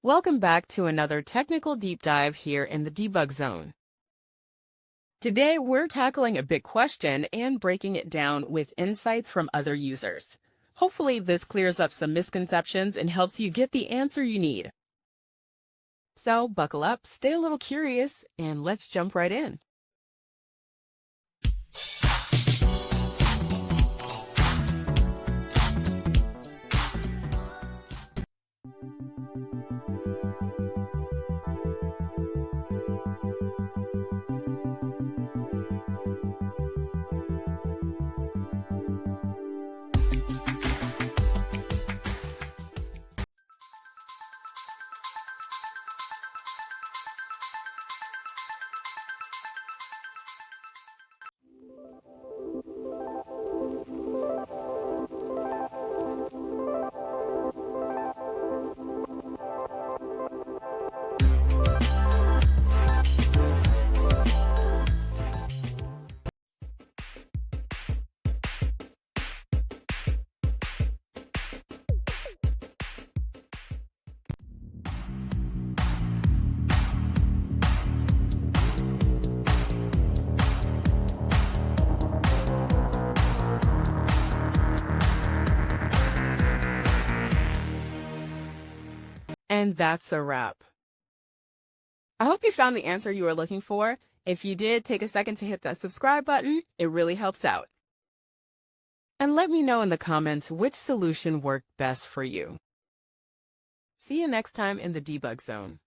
Welcome back to another technical deep dive here in the debug zone. Today, we're tackling a big question and breaking it down with insights from other users. Hopefully, this clears up some misconceptions and helps you get the answer you need. So, buckle up, stay a little curious, and let's jump right in. And that's a wrap. I hope you found the answer you were looking for. If you did, take a second to hit that subscribe button. It really helps out. And let me know in the comments which solution worked best for you. See you next time in the debug zone.